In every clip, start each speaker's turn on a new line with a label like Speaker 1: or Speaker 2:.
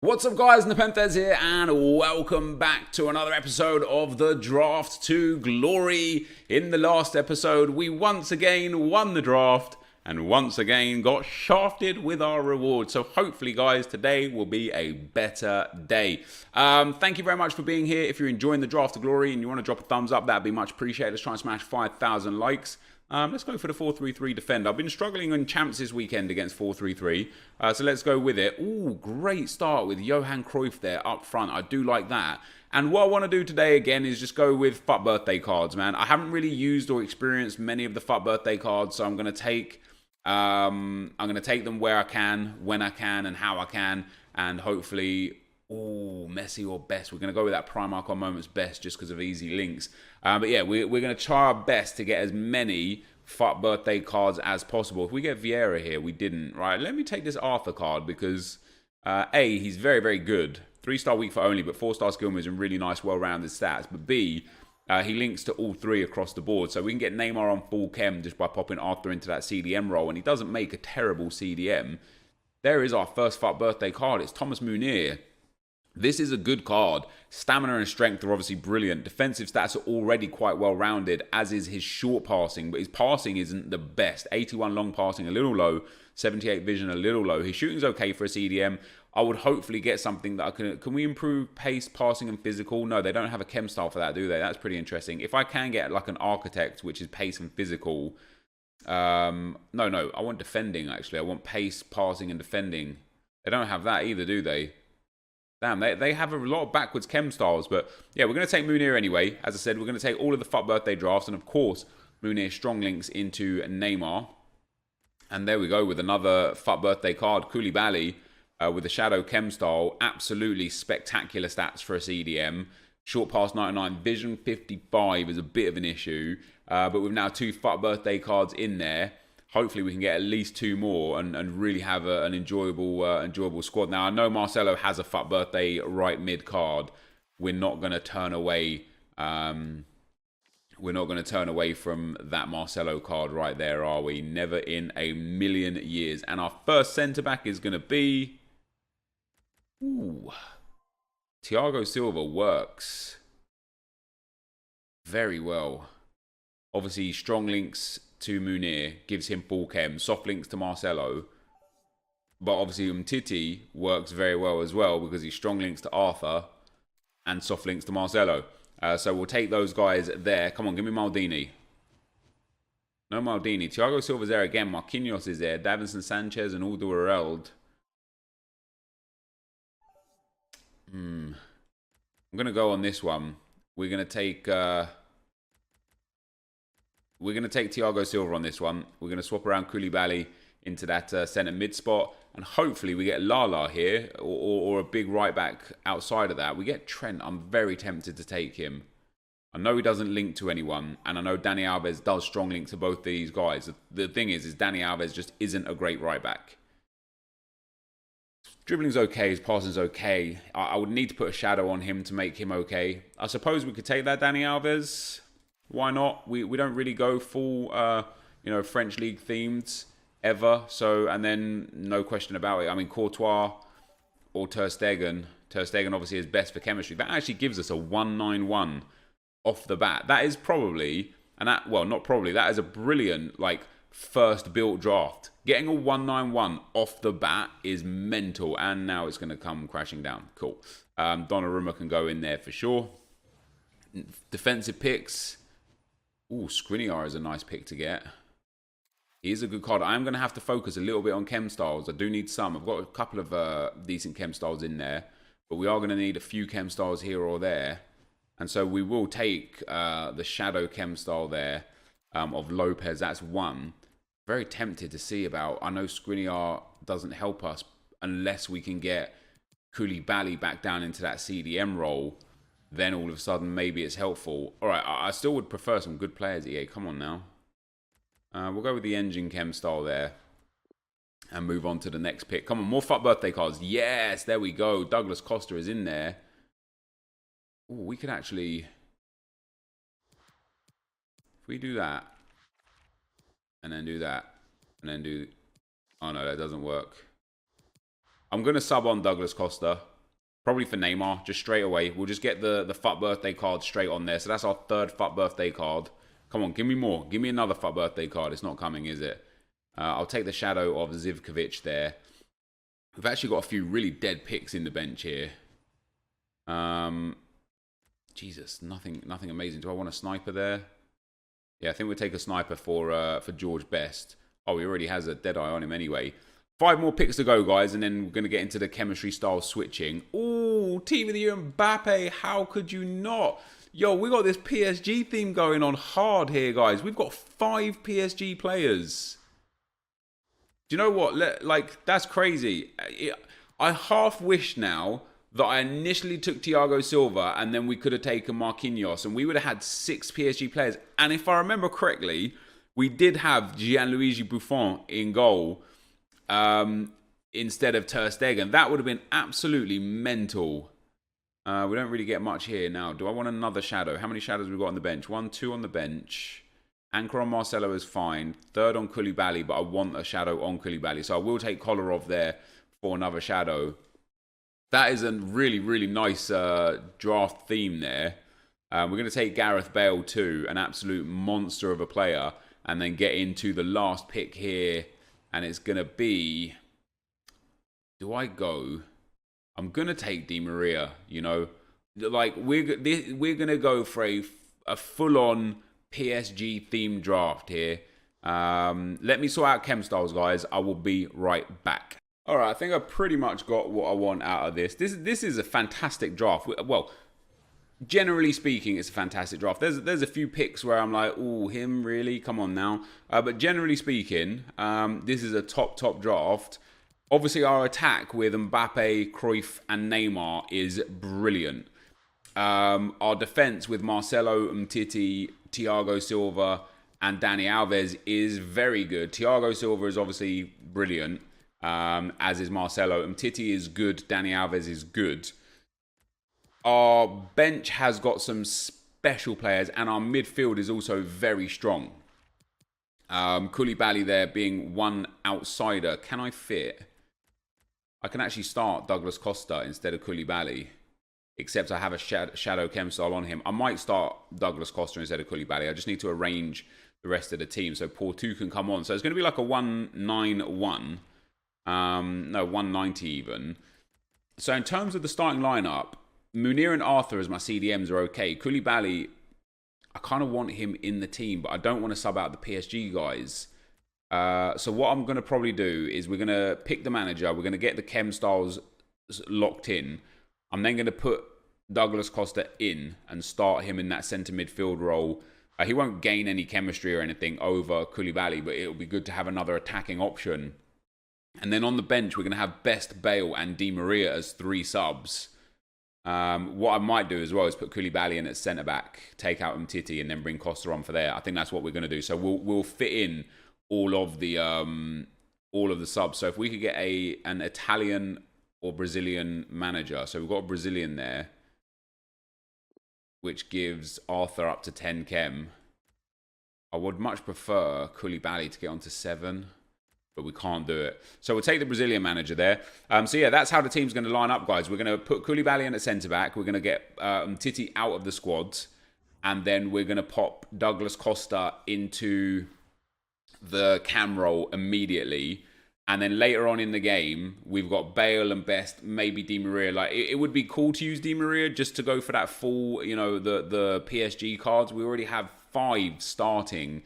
Speaker 1: What's up guys, NepentheZ here and welcome back to another episode of the Draft to Glory. In the last episode, we once again won the draft and once again got shafted with our reward. So hopefully guys, today will be a better day. Thank you very much for being here. If you're enjoying the Draft to Glory and you want to drop a thumbs up, that'd be much appreciated. Let's try and smash 5,000 likes. Let's go for the 4-3-3 defender. I've been struggling on champs this weekend against 4-3-3, so let's go with it. Ooh, great start with Johan Cruyff there up front. I do like that. And what I want to do today again is just go with FUT birthday cards, man. I haven't really used or experienced many of the FUT birthday cards, so I'm going to take them where I can, when I can, and how I can, and hopefully. Oh, Messi or best. We're going to go with that Primark on Moments best just because of easy links. But yeah, we're going to try our best to get as many FUT birthday cards as possible. If we get Vieira here, we didn't. Right, let me take this Arthur card because, A, he's very, very good. 3-star weak for only, but 4-star skill moves and really nice, well-rounded stats. But B, he links to all three across the board. So we can get Neymar on full chem just by popping Arthur into that CDM role. And he doesn't make a terrible CDM. There is our first FUT birthday card. It's Thomas Munir. This is a good card. Stamina and strength are obviously brilliant. Defensive stats are already quite well-rounded, as is his short passing. But his passing isn't the best. 81 long passing, a little low. 78 vision, a little low. His shooting's okay for a CDM. I would hopefully get something that I can... Can we improve pace, passing, and physical? No, they don't have a chem style for that, do they? That's pretty interesting. If I can get like an architect, which is pace and physical... No, I want defending, actually. I want pace, passing, and defending. They don't have that either, do they? Damn, they have a lot of backwards chem styles. But yeah, we're going to take Munir anyway. As I said, we're going to take all of the FUT birthday drafts. And of course, Munir strong links into Neymar. And there we go with another FUT birthday card. Koulibaly with the shadow chem style. Absolutely spectacular stats for a CDM. Short pass 99, vision 55 is a bit of an issue. But with now 2 FUT birthday cards in there. Hopefully we can get at least 2 more and really have an enjoyable squad. Now I know Marcelo has a FUT birthday right mid card. We're not going to turn away. We're not going to turn away from that Marcelo card right there, are we? Never in a million years. And our first centre back is going to be. Ooh, Thiago Silva works very well. Obviously, strong links to Munir, gives him full chem. Soft links to Marcelo. But obviously Umtiti works very well as well because he's strong links to Arthur and soft links to Marcelo. So we'll take those guys there. Come on, give me Maldini. No Maldini. Thiago Silva's there again. Marquinhos is there. Davinson Sanchez and Alderweireld. I'm going to go on this one. We're going to take... We're going to take Thiago Silva on this one. We're going to swap around Koulibaly into that centre mid spot. And hopefully we get Lala here or a big right back outside of that. We get Trent. I'm very tempted to take him. I know he doesn't link to anyone. And I know Dani Alves does strong link to both these guys. The thing is Dani Alves just isn't a great right back. Dribbling's okay. His passing's okay. I would need to put a shadow on him to make him okay. I suppose we could take that Dani Alves. Why not? We don't really go full, French league themed ever. So, and then no question about it. I mean, Courtois or Ter Stegen. Ter Stegen obviously is best for chemistry. That actually gives us a 191 off the bat. That is probably, that is a brilliant, first built draft. Getting a 191 off the bat is mental. And now it's going to come crashing down. Cool. Donnarumma can go in there for sure. Defensive picks. Ooh, Skriniar is a nice pick to get. He is a good card. I'm going to have to focus a little bit on chem styles. I do need some. I've got a couple of decent chem styles in there. But we are going to need a few chem styles here or there. And so we will take the shadow chem style there of Lopez. That's one. Very tempted to see about. I know Skriniar doesn't help us unless we can get Koulibaly back down into that CDM role. Then all of a sudden, maybe it's helpful. All right, I still would prefer some good players, EA. Come on now. We'll go with the engine chem style there. And move on to the next pick. Come on, more FUT birthday cards. Yes, there we go. Douglas Costa is in there. Ooh, we could actually... If we do that. And then do that. And then do... Oh no, that doesn't work. I'm going to sub on Douglas Costa. Probably for Neymar, just straight away. We'll just get the FUT birthday card straight on there. So that's our third FUT birthday card. Come on, give me more. Give me another FUT birthday card. It's not coming, is it? I'll take the shadow of Zivkovic there. We've actually got a few really dead picks in the bench here. Jesus, nothing amazing. Do I want a sniper there? Yeah, I think we'll take a sniper for George Best. Oh, he already has a dead eye on him anyway. 5 more picks to go, guys, and then we're going to get into the chemistry style switching. Ooh, Team of the Year Mbappe. How could you not? Yo, we got this PSG theme going on hard here, guys. We've got 5 PSG players. Do you know what? Like, that's crazy. I half wish now that I initially took Thiago Silva and then we could have taken Marquinhos and we would have had 6 PSG players. And if I remember correctly, we did have Gianluigi Buffon in goal instead of Ter Stegen. That would have been absolutely mental. We don't really get much here now. Do I want another shadow? How many shadows have we got on the bench? 1, 2 on the bench. Anchor on Marcelo is fine. 3rd on Koulibaly, but I want a shadow on Koulibaly. So I will take Kolarov there for another shadow. That is a really, really nice draft theme there. We're going to take Gareth Bale too, an absolute monster of a player, and then get into the last pick here. And it's going to be... Do I go... I'm going to take Di Maria, you know. Like, we're going to go for a full-on PSG themed draft here. Let me sort out chem styles, guys. I will be right back. All right, I think I pretty much got what I want out of this. This is a fantastic draft. Well, generally speaking, it's a fantastic draft. There's a few picks where I'm like, ooh, him really? Come on now. But generally speaking, this is a top draft. Obviously, our attack with Mbappe, Cruyff, and Neymar is brilliant. Our defense with Marcelo, Umtiti, Thiago Silva, and Dani Alves is very good. Thiago Silva is obviously brilliant, as is Marcelo. Umtiti is good. Dani Alves is good. Our bench has got some special players, and our midfield is also very strong. Koulibaly there being one outsider. Can I fit? I can actually start Douglas Costa instead of Koulibaly, except I have a shadow chem style on him. I might start Douglas Costa instead of Koulibaly. I just need to arrange the rest of the team so Porto can come on. So it's going to be like a 191. No, 190 even. So in terms of the starting lineup, Munir and Arthur as my CDMs are okay. Koulibaly, I kind of want him in the team, but I don't want to sub out the PSG guys. So what I'm going to probably do is we're going to pick the manager. We're going to get the chem styles locked in. I'm then going to put Douglas Costa in and start him in that centre midfield role. He won't gain any chemistry or anything over Koulibaly, but it'll be good to have another attacking option. And then on the bench, we're going to have Best, Bale, and Di Maria as 3 subs. What I might do as well is put Koulibaly in at centre back, take out Umtiti, and then bring Costa on for there. I think that's what we're going to do. So we'll fit in all of the subs. So if we could get an Italian or Brazilian manager, so we've got a Brazilian there, which gives Arthur up to 10 chem. I would much prefer Koulibaly to get onto 7, but we can't do it. So we'll take the Brazilian manager there. So yeah, that's how the team's going to line up, guys. We're going to put Koulibaly in at centre back. We're going to get Titi out of the squad, and then we're going to pop Douglas Costa into the cam role immediately. And then later on in the game, we've got Bale and Best, maybe Di Maria. Like it would be cool to use Di Maria just to go for that full, you know, the PSG cards. We already have 5 starting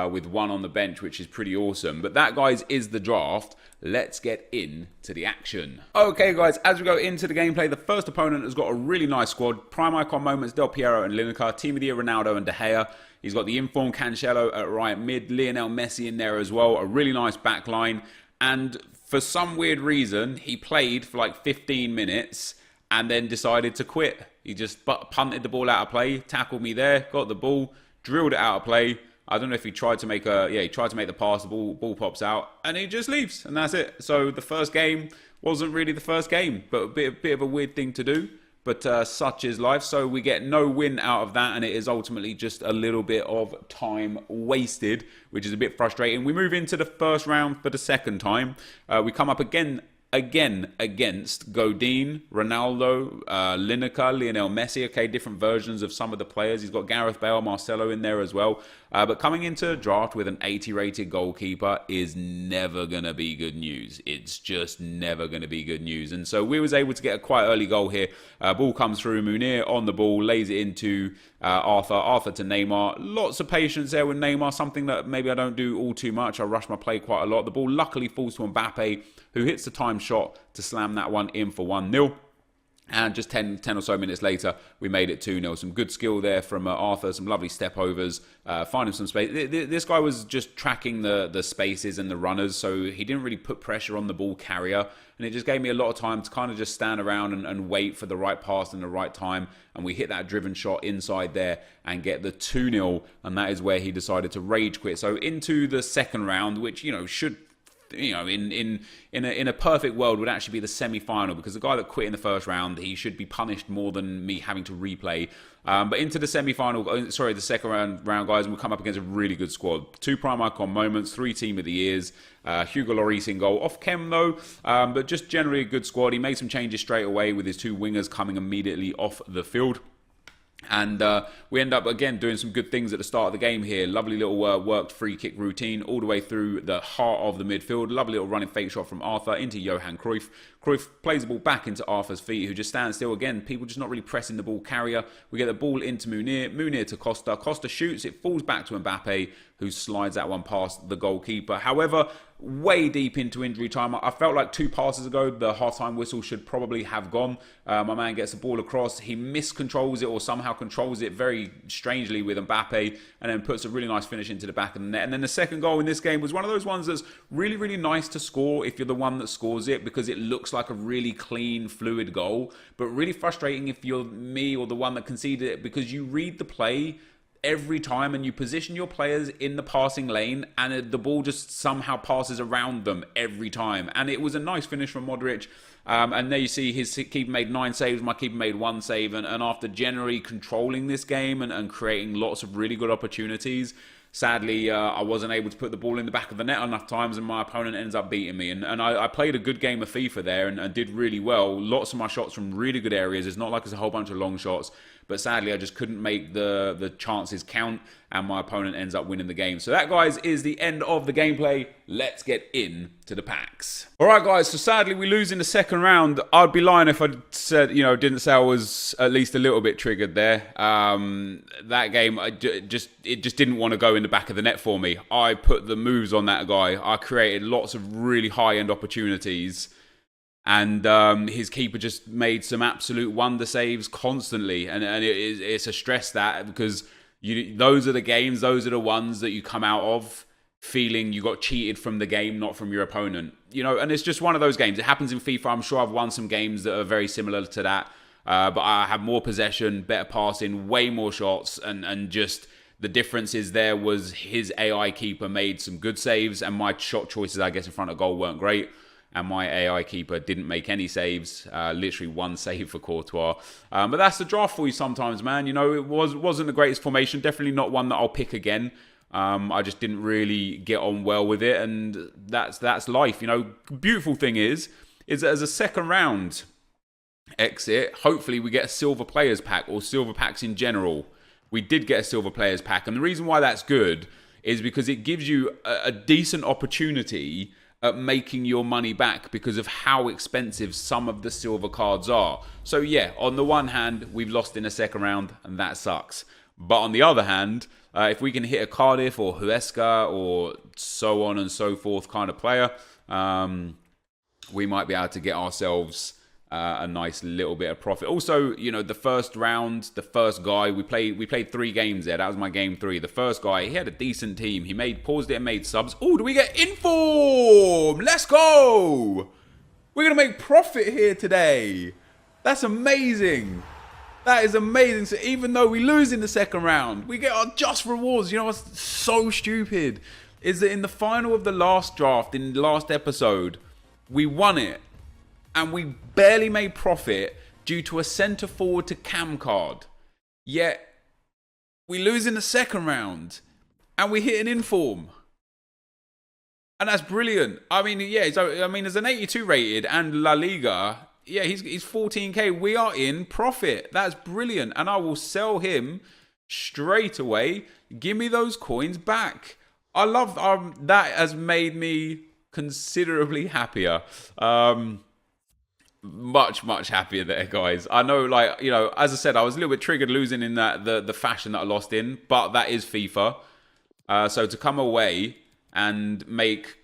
Speaker 1: with 1 on the bench, which is pretty awesome. But that, guys, is the draft. Let's get into the action. Okay, guys, as we go into the gameplay, the first opponent has got a really nice squad. Prime icon moments, Del Piero and Lineker. Team of the Year, Ronaldo and De Gea. He's got the informed Cancelo at right mid. Lionel Messi in there as well. A really nice back line. And for some weird reason, he played for like 15 minutes and then decided to quit. He just punted the ball out of play, tackled me there, got the ball, drilled it out of play. I don't know if he tried to make he tried to make the pass, the ball pops out, and he just leaves, and that's it. So the first game wasn't really the first game, but a bit of a weird thing to do. But such is life. So we get no win out of that, and it is ultimately just a little bit of time wasted, which is a bit frustrating. We move into the first round for the second time. We come up again again against Godin, Ronaldo, Lineker, Lionel Messi. Okay, different versions of some of the players. He's got Gareth Bale, Marcelo in there as well. But coming into a draft with an 80 rated goalkeeper is never going to be good news. It's just never going to be good news. And so we was able to get a quite early goal here. Ball comes through, Munir on the ball, lays it into Arthur to Neymar. Lots of patience there with Neymar, something that maybe I don't do all too much. I rush my play quite a lot. The ball luckily falls to Mbappe, who hits the time shot to slam that one in for 1-0. And just 10 or so minutes later, we made it 2-0. Some good skill there from Arthur, some lovely step overs, finding some space. This guy was just tracking the spaces and the runners, so he didn't really put pressure on the ball carrier. And it just gave me a lot of time to kind of just stand around and wait for the right pass and the right time. And we hit that driven shot inside there and get the 2-0. And that is where he decided to rage quit. So into the second round, which, should... in a perfect world would actually be the semi-final, because the guy that quit in the first round, he should be punished more than me having to replay. But into the the second round, guys, and we'll come up against a really good squad. 2 prime icon moments, 3 team of the years. Hugo Lloris in goal, off chem though, but just generally a good squad. He made some changes straight away with his 2 wingers coming immediately off the field. And we end up, again, doing some good things at the start of the game here. Lovely little worked free kick routine all the way through the heart of the midfield. Lovely little running fake shot from Arthur into Johan Cruyff. Cruyff plays the ball back into Arthur's feet, who just stands still. Again, people just not really pressing the ball carrier. We get the ball into Munir. Munir to Costa. Costa shoots. It falls back to Mbappe, who slides that one past the goalkeeper. However, way deep into injury time, I felt like 2 passes ago, the half-time whistle should probably have gone. My man gets the ball across. He miscontrols it, or somehow controls it very strangely with Mbappe, and then puts a really nice finish into the back of the net. And then the second goal in this game was one of those ones that's really, really nice to score if you're the one that scores it, because it looks like a really clean, fluid goal, but really frustrating if you're me or the one that conceded it, because you read the play every time and you position your players in the passing lane, and the ball just somehow passes around them every time. And it was a nice finish from Modric. And there you see his keeper made 9 saves, my keeper made 1 save. And after generally controlling this game and creating lots of really good opportunities, sadly, I wasn't able to put the ball in the back of the net enough times, and my opponent ends up beating me. And I played a good game of FIFA there and did really well. Lots of my shots from really good areas. It's not like it's a whole bunch of long shots. But sadly, I just couldn't make the chances count, and my opponent ends up winning the game. So that, guys, is the end of the gameplay. Let's get into the packs. All right, guys, so sadly, we lose in the second round. I'd be lying if I said, didn't say I was at least a little bit triggered there. That game, it just didn't want to go in the back of the net for me. I put the moves on that guy. I created lots of really high-end opportunities. And his keeper just made some absolute wonder saves constantly. And it's a stress that, because those are the games, those are the ones that you come out of feeling you got cheated from the game, not from your opponent. And it's just one of those games. It happens in FIFA. I'm sure I've won some games that are very similar to that. But I have more possession, better passing, way more shots. And just the difference is there was his AI keeper made some good saves, and my shot choices, I guess, in front of goal weren't great. And my AI keeper didn't make any saves, literally 1 save for Courtois. But that's the draft for you sometimes, man. It wasn't the greatest formation. Definitely not one that I'll pick again. I just didn't really get on well with it, and that's life. Beautiful thing is that as a second round exit, hopefully we get a silver players pack, or silver packs in general. We did get a silver players pack, and the reason why that's good is because it gives you a decent opportunity at making your money back, because of how expensive some of the silver cards are. So yeah, on the one hand, we've lost in the second round, and that sucks. But on the other hand, if we can hit a Cardiff or Huesca or so on and so forth kind of player, we might be able to get ourselves a nice little bit of profit. Also, the first round, the first guy, we played 3 games there. That was my game 3. The first guy, he had a decent team. He paused it and made subs. Oh, do we get inform? Let's go! We're going to make profit here today. That's amazing. That is amazing. So even though we lose in the second round, we get our just rewards. What's so stupid is that in the final of the last draft, in the last episode, we won it. And we barely made profit due to a centre forward to cam card. Yet, we lose in the second round. And we hit an inform. And that's brilliant. I mean, yeah, so, I mean, as an 82 rated and La Liga, yeah, he's 14k. We are in profit. That's brilliant. And I will sell him straight away. Give me those coins back. I love that. Has made me considerably happier. Much happier there, guys. I know, like, you know, as I said, I was a little bit triggered losing in that the fashion that I lost in, but that is FIFA. So to come away and make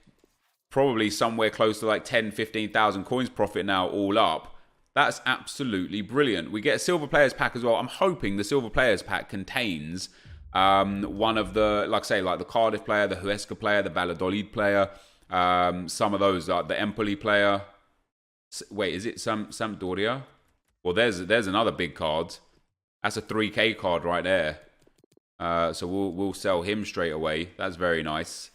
Speaker 1: probably somewhere close to like 10, 15,000 coins profit now all up, that's absolutely brilliant. We get a silver players pack as well. I'm hoping the silver players pack contains one of the, like I say, like the Cardiff player, the Huesca player, the Valladolid player, some of those, like the Empoli player. Wait, is it Sampdoria? Well, there's another big card. That's a 3k card right there. So we'll sell him straight away. That's very nice.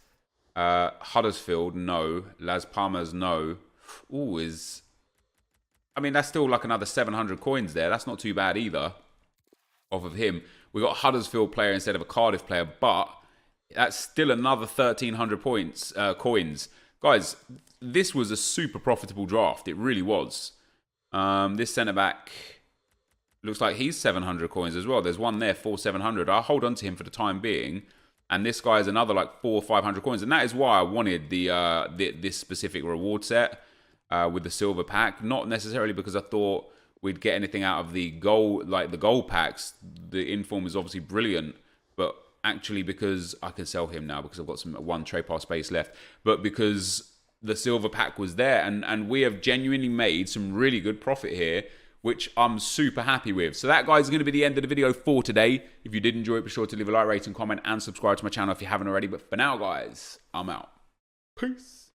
Speaker 1: Huddersfield, no. Las Palmas, no. Ooh, I mean, that's still like another 700 coins there. That's not too bad either. Off of him, we got a Huddersfield player instead of a Cardiff player, but that's still another 1,300 points coins, guys. This was a super profitable draft. It really was. This centre back looks like he's 700 coins as well. There's one there for 700. I'll hold on to him for the time being. And this guy is another like 400 or 500 coins. And that is why I wanted this specific reward set with the silver pack. Not necessarily because I thought we'd get anything out of the goal, like the gold packs. The inform is obviously brilliant, but actually because I can sell him now because I've got one trade pass space left. But because the silver pack was there, and we have genuinely made some really good profit here, which I'm super happy with. So that, guys, is going to be the end of the video for today. If you did enjoy it, be sure to leave a like, rate, and comment, and subscribe to my channel if you haven't already. But for now, guys, I'm out. Peace.